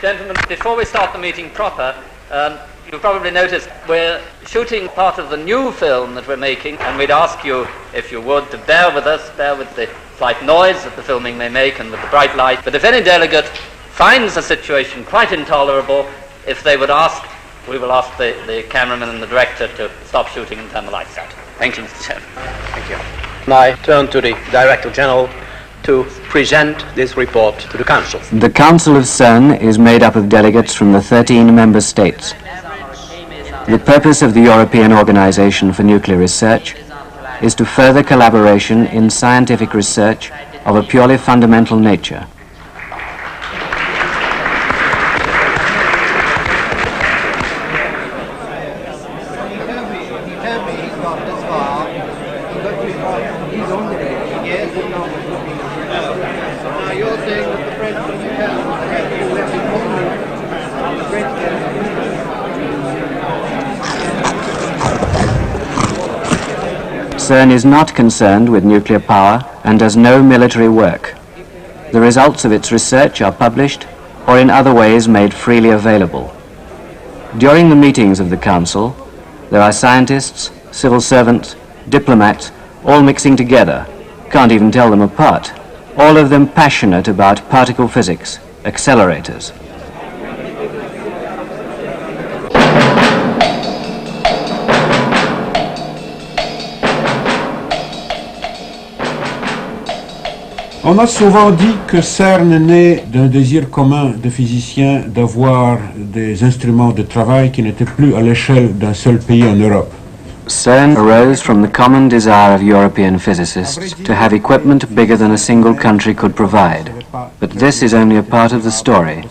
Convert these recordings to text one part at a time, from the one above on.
Gentlemen, before we start the meeting proper, you've probably noticed we're shooting part of the new film that we're making, and we'd ask you, if you would, to bear with us, bear with the slight noise that the filming may make and with the bright light. But if any delegate finds the situation quite intolerable, if they would ask, we will ask the cameraman and the director to stop shooting and turn the lights out. Thank you, Mr. Chairman. Thank you. And I turn to the Director General to present this report to the Council. The Council of CERN is made up of delegates from the 13 member states. The purpose of the European Organization for Nuclear Research is to further collaboration in scientific research of a purely fundamental nature. CERN is not concerned with nuclear power and does no military work. The results of its research are published or in other ways made freely available. During the meetings of the Council, there are scientists, civil servants, diplomats, all mixing together, can't even tell them apart, all of them passionate about particle physics, accelerators. On a souvent dit que CERN naît d'un désir commun de physiciens d'avoir des instruments de travail qui n'étaient plus à l'échelle d'un seul pays en Europe. CERN arose from the common desire of European physicists to have equipment bigger than a single country could provide. But this is only a part of the story.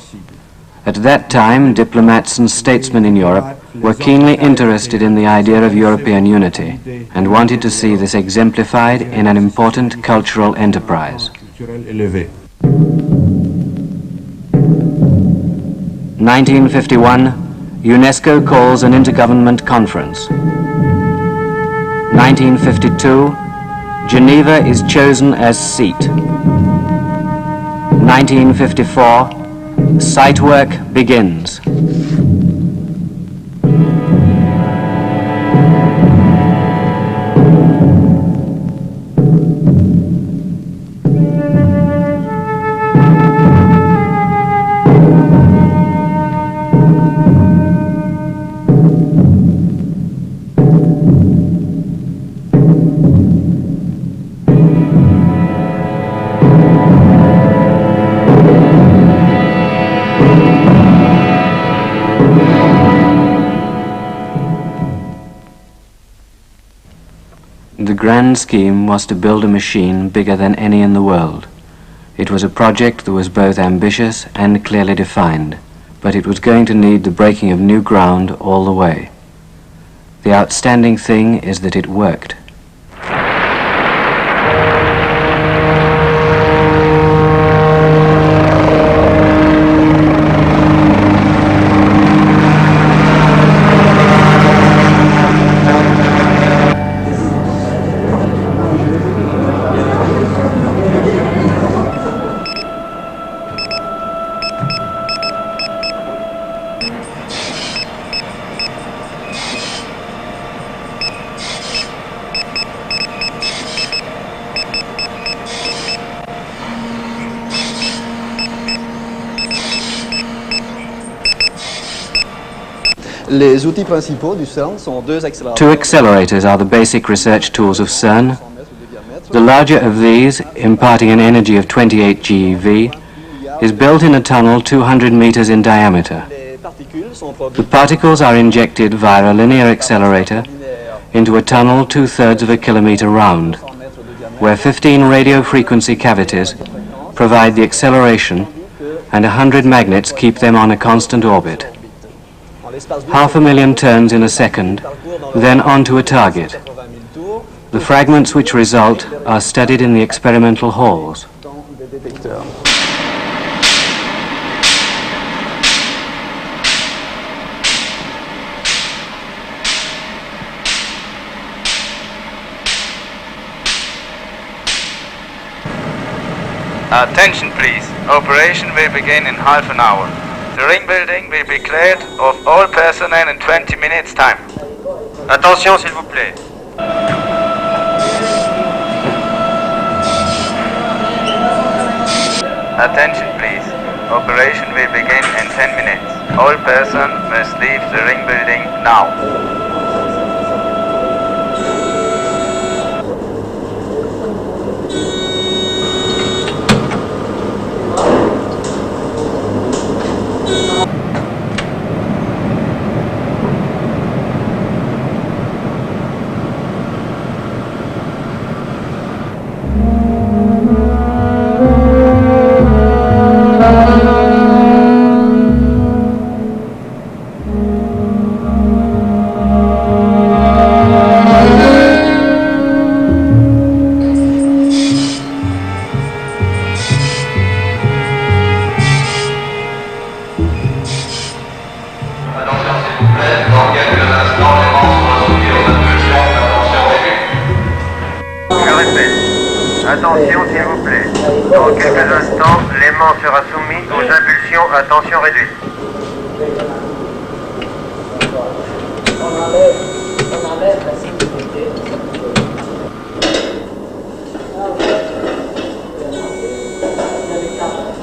At that time, diplomats and statesmen in Europe were keenly interested in the idea of European unity and wanted to see this exemplified in an important cultural enterprise. 1951, UNESCO calls an intergovernment conference. 1952, Geneva is chosen as seat. 1954, site work begins. The grand scheme was to build a machine bigger than any in the world. It was a project that was both ambitious and clearly defined, but it was going to need the breaking of new ground all the way. The outstanding thing is that it worked. Les outils principaux du CERN sont deux accélérateurs. Two accelerators are the basic research tools of CERN. The larger of these, imparting an energy of 28 GeV, is built in a tunnel 200 meters in diameter. The particles are injected via a linear accelerator into a tunnel 2/3 of a kilometer round, where 15 radio frequency cavities provide the acceleration and 100 magnets keep them on a constant orbit. 500,000 turns in a second, then onto a target. The fragments which result are studied in the experimental halls. Attention please, operation will begin in half an hour. The ring building will be cleared of all personnel in 20 minutes time. Attention s'il vous plaît. Attention please. Operation will begin in 10 minutes. All persons must leave the ring building now. Attention s'il vous plaît. Dans quelques instants, l'aimant sera soumis aux impulsions à tension réduite.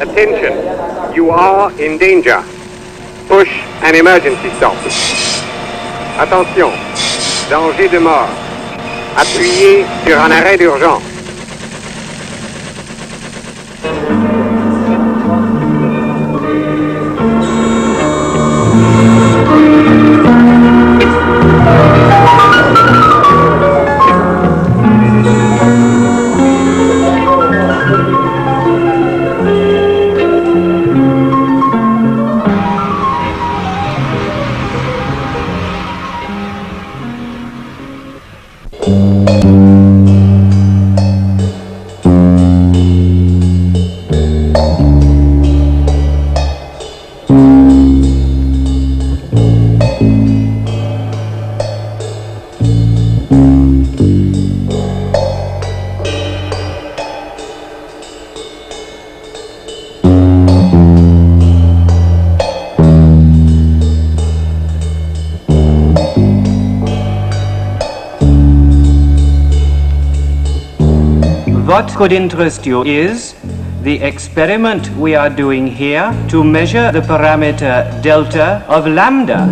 Attention, you are in danger. Push an emergency stop. Attention, danger de mort. Appuyez sur un arrêt d'urgence. What could interest you is the experiment we are doing here to measure the parameter delta of lambda.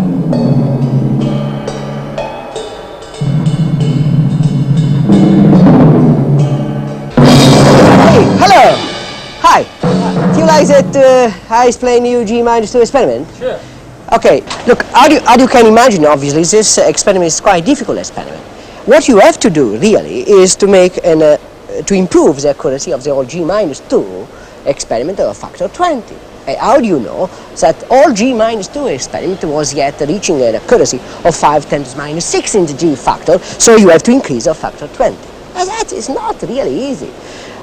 Hey, hello! Hi! Do you like that I explain you G-2 experiment? Sure. Okay, look, how you can imagine, obviously, this experiment is quite a difficult experiment. What you have to do, really, is to make to improve the accuracy of the whole G-2 experiment of a factor 20. How do you know that all G-2 experiment was yet reaching an accuracy of 5 × 10⁻⁶ in the G factor, so you have to increase a factor 20. And that is not really easy.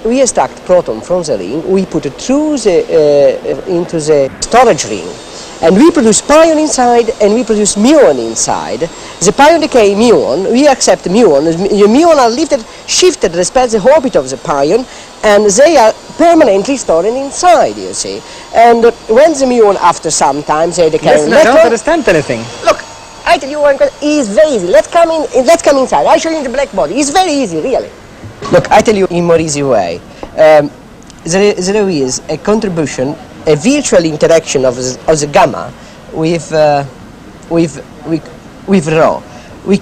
We extract proton from the ring, we put it through into the storage ring, and we produce pion inside and we produce muon inside. The pion decay muon, we accept muon. The muon are shifted respect the orbit of the pion, and they are permanently stored inside, you see. And when the muon, after some time, they decay. Listen, I don't understand anything. Look, I tell you one question, it's very easy. Let's come inside. I'll show you the blackboard. It's very easy, really. Look, I tell you in more easy way. There is a contribution, a virtual interaction of the gamma with rho. We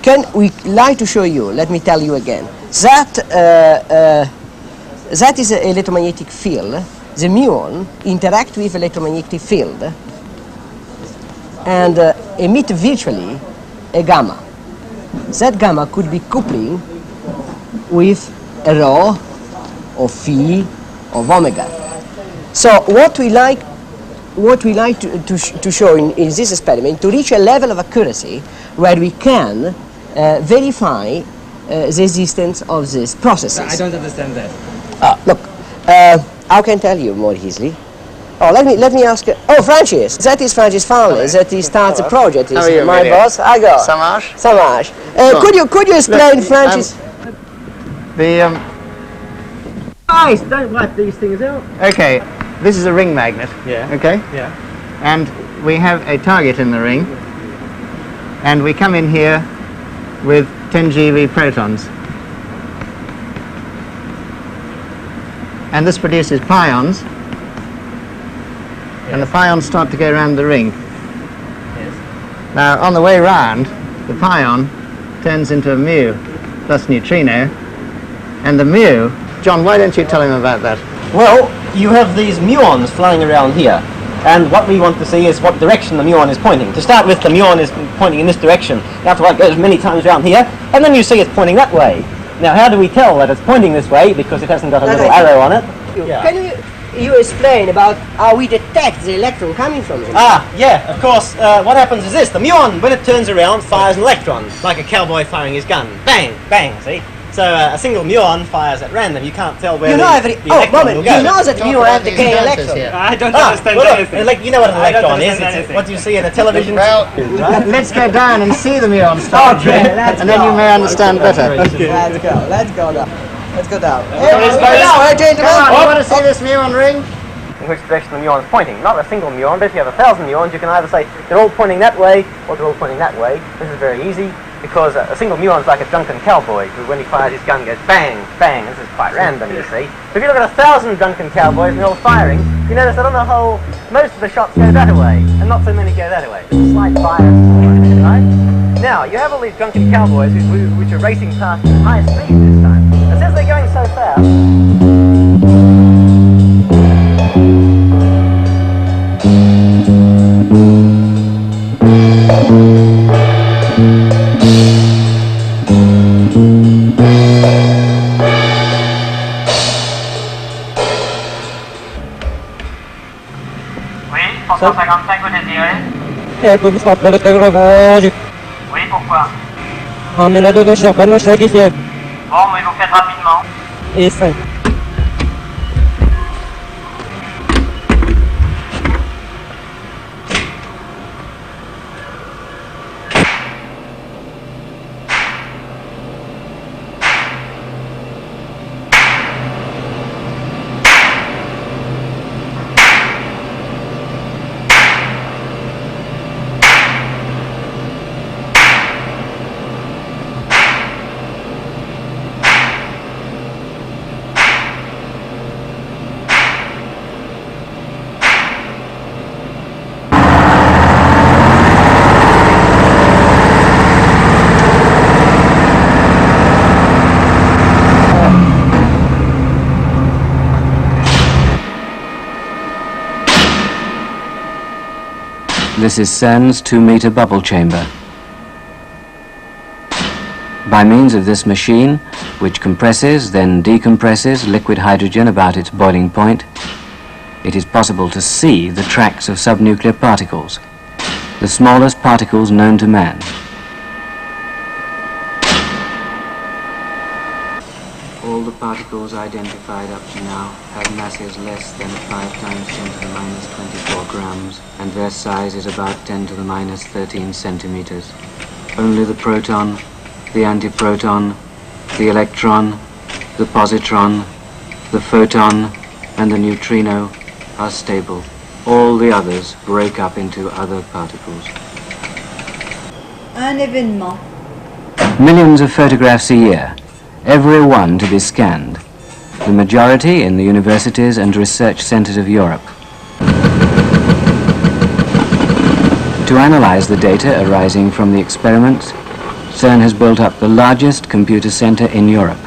like to show you. Let me tell you again. That is an electromagnetic field. The muon interact with electromagnetic field and emit virtually a gamma. That gamma could be coupling with a rho of phi of omega. So what we like to show in this experiment, to reach a level of accuracy where we can verify the existence of these processes. I don't understand that. Look, I can tell you more easily. Oh, let me ask. Oh, Francis, that is Francis Farley. That he starts a project. How are you, my Emilio? boss. I go. Samaj. Could you explain, Francis? Nice. Don't write these things out. Okay, this is a ring magnet. Yeah. Okay. Yeah. and we have a target in the ring, and we come in here with 10 GeV protons. And this produces pions, and the pions start to go around the ring. Yes. Now, on the way round, the pion turns into a mu plus neutrino, and the mu, John, why don't you tell him about that? Well, you have these muons flying around here, and what we want to see is what direction the muon is pointing. To start with, the muon is pointing in this direction. After that, it goes many times around here, and then you see it's pointing that way. Now, how do we tell that it's pointing this way? Because it hasn't got a little arrow on it. Yeah. Can you explain about how we detect the electron coming from it? Yeah, of course. What happens is this. The muon, when it turns around, fires an electron, like a cowboy firing his gun. Bang, bang, see? So a single muon fires at random. You can't tell where the electron will go. You know that the muon have the K electron. I don't understand anything. Like, you know what an electron is. It's what you see in a television. Let's go down and see the muon start, and then you may understand better. Okay. Let's go down. Let's go down. Come on, you want to see this muon ring? In which direction the muon is pointing. Not a single muon, but if you have 1,000 muons, you can either say they're all pointing that way, or they're all pointing that way. This is very easy, because a single muon is like a drunken cowboy, who when he fires his gun goes bang, bang. This is quite random, you see. But if you look at 1,000 drunken cowboys and they're all firing, you notice that on the whole, most of the shots go that way, and not so many go that way. There's a slight bias, right? Now, you have all these drunken cowboys which are racing past at high speed this time. And since they're going so fast, Oui, 155, vous désirez? Oui, pourquoi? Bon, mais vous faites rapidement. This is CERN's 2-meter bubble chamber. By means of this machine, which compresses, then decompresses liquid hydrogen about its boiling point, it is possible to see the tracks of subnuclear particles, the smallest particles known to man. All the particles identified up to now have masses less than 5 times 10 to the minus 24 grams, and their size is about 10 to the minus 13 centimeters. Only the proton, the antiproton, the electron, the positron, the photon, and the neutrino are stable. All the others break up into other particles. Un événement. Millions of photographs a year, every one to be scanned, the majority in the universities and research centers of Europe. To analyze the data arising from the experiments, CERN has built up the largest computer center in Europe.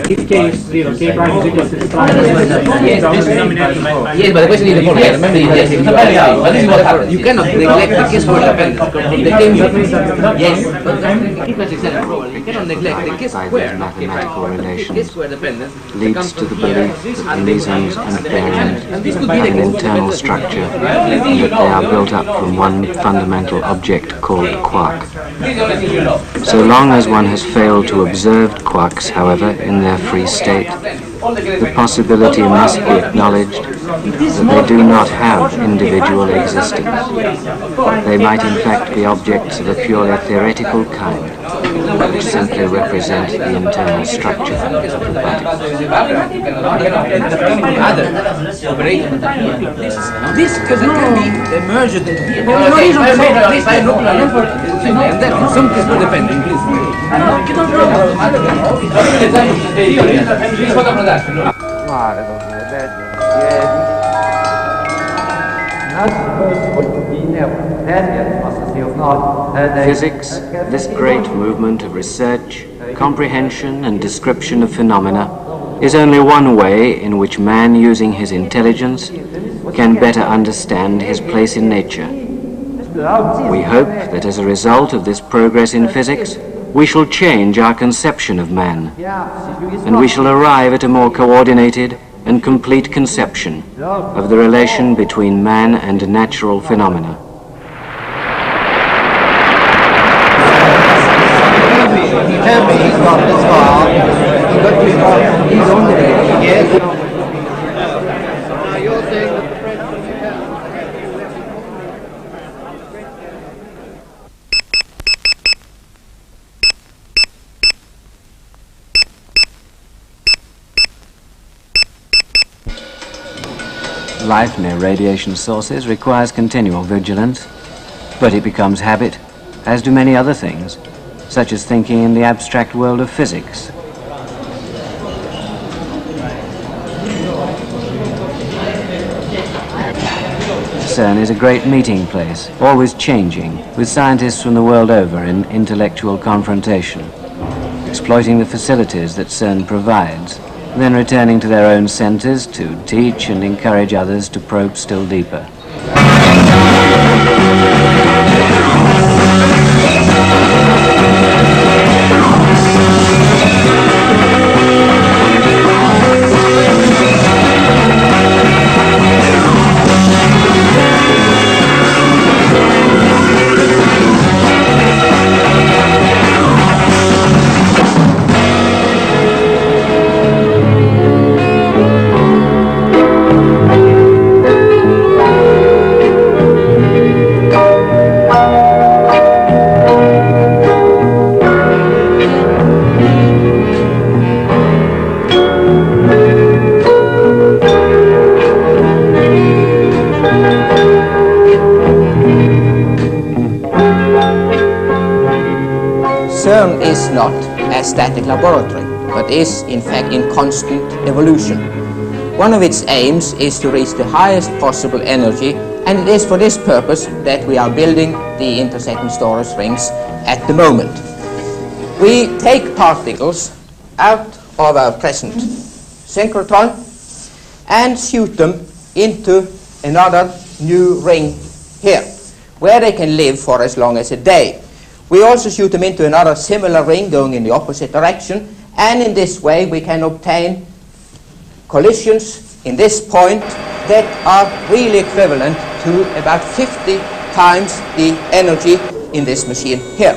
If k is 0, k prime is equal to prime. Yes, but the question is the following. Remember, yes, but this is what happens. You cannot neglect the k-square dependence. Yes, but you cannot neglect the k-square. Mathematical relations Dependence leads to the belief that mesons and baryons have an internal structure and that they are built up from one fundamental object called quark. So long as one has failed to observe quarks, however, in their free state, the possibility must be acknowledged that they do not have individual existence. They might in fact be objects of a purely theoretical kind, which simply represent the internal structure of the particles. This can be merged into here. And then some k-square dependence. Physics, this great movement of research, comprehension and description of phenomena, is only one way in which man, using his intelligence, can better understand his place in nature. We hope that as a result of this progress in physics, we shall change our conception of man, and we shall arrive at a more coordinated and complete conception of the relation between man and natural phenomena. Tell me he's got this far, but he's on the way. Yes. You're saying that the French Life near radiation sources requires continual vigilance, but it becomes habit, as do many other things, such as thinking in the abstract world of physics. CERN is a great meeting place, always changing, with scientists from the world over in intellectual confrontation, exploiting the facilities that CERN provides, then returning to their own centers to teach and encourage others to probe still deeper. CERN is not a static laboratory, but is in fact in constant evolution. One of its aims is to reach the highest possible energy, and it is for this purpose that we are building the intersecting storage rings at the moment. We take particles out of our present synchrotron and shoot them into another new ring here, where they can live for as long as a day. We also shoot them into another similar ring going in the opposite direction, and in this way we can obtain collisions in this point that are really equivalent to about 50 times the energy in this machine here.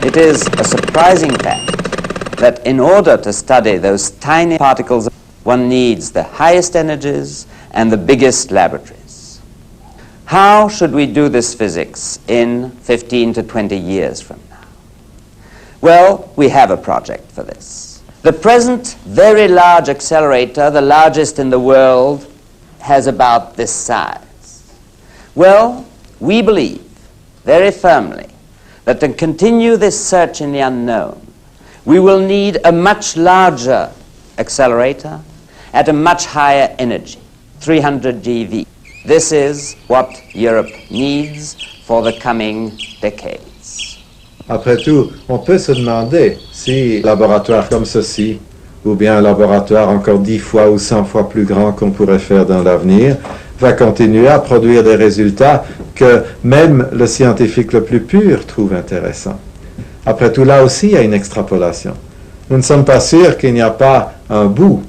It is a surprising fact that in order to study those tiny particles, one needs the highest energies and the biggest laboratories. How should we do this physics in 15 to 20 years from now? Well, we have a project for this. The present very large accelerator, the largest in the world, has about this size. Well, we believe very firmly that to continue this search in the unknown, we will need a much larger accelerator at a much higher energy, 300 GeV. This is what Europe needs for the coming decades. Après tout, on peut se demander si un laboratoire comme ceci, ou bien un laboratoire encore 10 fois ou 100 fois plus grand qu'on pourrait faire dans l'avenir, va continuer à produire des résultats que même le scientifique le plus pur trouve intéressants. Après tout, là aussi, il y a une extrapolation. Nous ne sommes pas sûrs qu'il n'y a pas un bout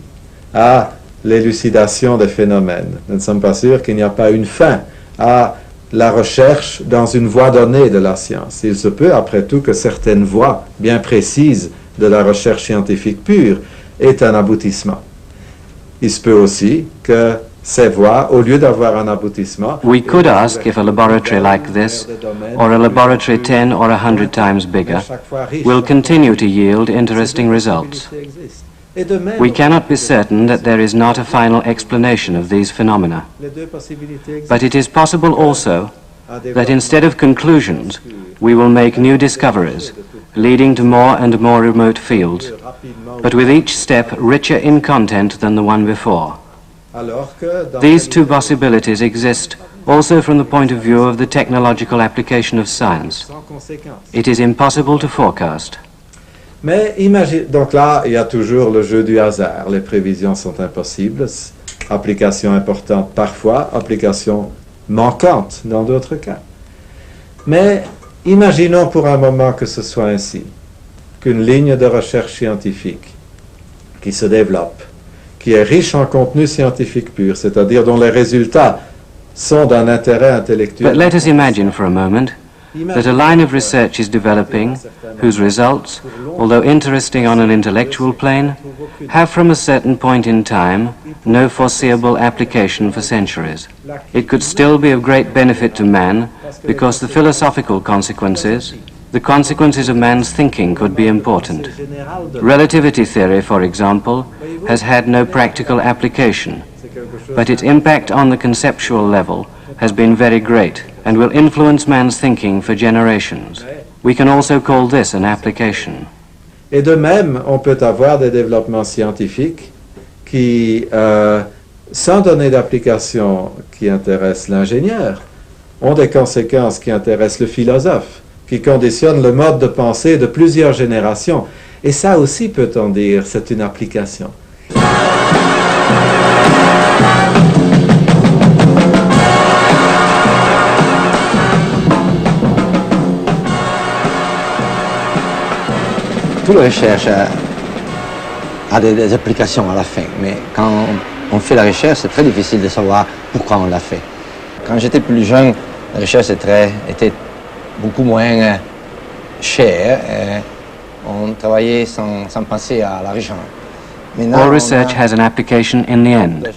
à l'élucidation des phénomènes. Nous ne sommes pas sûrs qu'il n'y a pas une fin à la recherche dans une voie donnée de la science. Il se peut, après tout, que certaines voies bien précises de la recherche scientifique pure aient un aboutissement. Il se peut aussi que ces voies, au lieu d'avoir un aboutissement... We could ask if a laboratory like this, or a laboratory 10 or 100 times bigger, will continue to yield interesting results. We cannot be certain that there is not a final explanation of these phenomena. But it is possible also that instead of conclusions, we will make new discoveries, leading to more and more remote fields, but with each step richer in content than the one before. These two possibilities exist also from the point of view of the technological application of science. It is impossible to forecast. Mais imagine, donc là, il y a toujours le jeu du hasard. Les prévisions sont impossibles. Application importante parfois, application manquante dans d'autres cas. Mais imaginons pour un moment que ce soit ainsi, qu'une ligne de recherche scientifique qui se développe, qui est riche en contenu scientifique pur, c'est-à-dire dont les résultats sont d'un intérêt intellectuel. But let us imagine for a moment that a line of research is developing whose results, although interesting on an intellectual plane, have from a certain point in time no foreseeable application for centuries. It could still be of great benefit to man because the philosophical consequences, the consequences of man's thinking, could be important. Relativity theory, for example, has had no practical application, but its impact on the conceptual level has been very great and will influence man's thinking for generations. We can also call this an application. Et de même, on peut avoir des développements scientifiques qui, sans donner d'application qui intéresse l'ingénieur, ont des conséquences qui intéressent le philosophe, qui conditionnent le mode de pensée de plusieurs générations. Et ça aussi, peut-on dire, c'est une application. Toute la recherche a des applications à la fin, mais quand on fait la recherche, c'est très difficile de savoir pourquoi on l'a fait. Quand j'étais plus jeune, la recherche était beaucoup moins chère. On travaillait sans penser à l'argent. All research has an application in the end,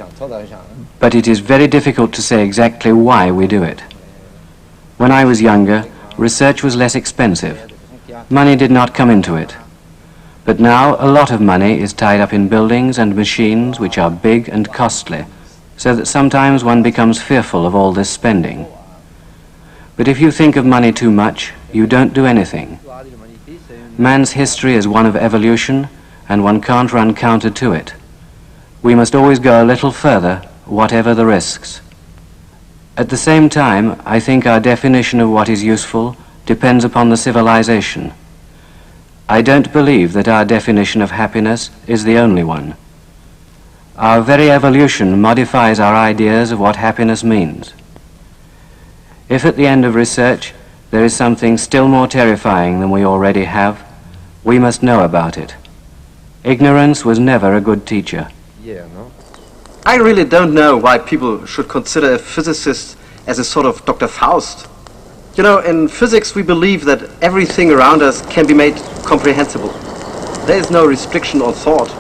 but it is very difficult to say exactly why we do it. When I was younger, research was less expensive. Money did not come into it. But now a lot of money is tied up in buildings and machines which are big and costly, so that sometimes one becomes fearful of all this spending. But if you think of money too much, you don't do anything. Man's history is one of evolution, and one can't run counter to it. We must always go a little further, whatever the risks. At the same time, I think our definition of what is useful depends upon the civilization. I don't believe that our definition of happiness is the only one. Our very evolution modifies our ideas of what happiness means. If at the end of research there is something still more terrifying than we already have, we must know about it. Ignorance was never a good teacher. I really don't know why people should consider a physicist as a sort of Dr. Faust. You know, in physics we believe that everything around us can be made comprehensible. There is no restriction on thought.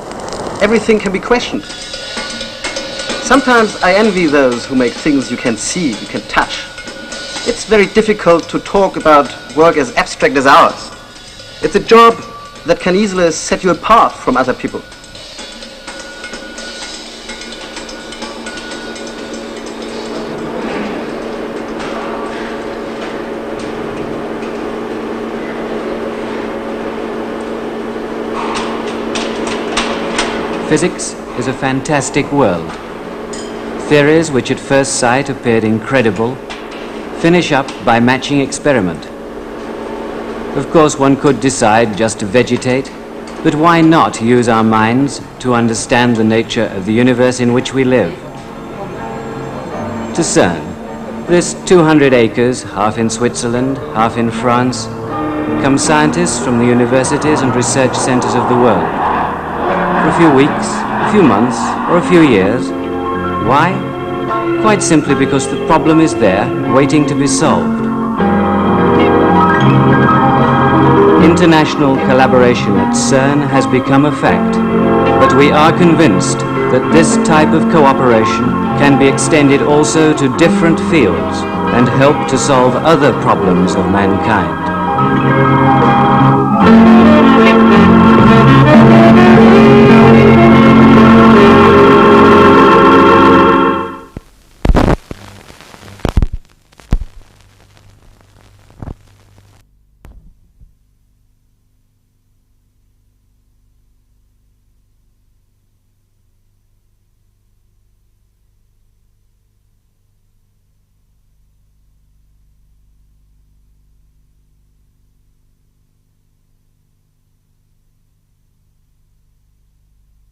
Everything can be questioned. Sometimes I envy those who make things you can see, you can touch. It's very difficult to talk about work as abstract as ours. It's a job that can easily set you apart from other people. Physics is a fantastic world. Theories which at first sight appeared incredible finish up by matching experiment. Of course, one could decide just to vegetate, but why not use our minds to understand the nature of the universe in which we live? To CERN, this 200 acres, half in Switzerland, half in France, come scientists from the universities and research centers of the world. For a few weeks, a few months, or a few years. Why? Quite simply because the problem is there, waiting to be solved. International collaboration at CERN has become a fact, but we are convinced that this type of cooperation can be extended also to different fields and help to solve other problems of mankind.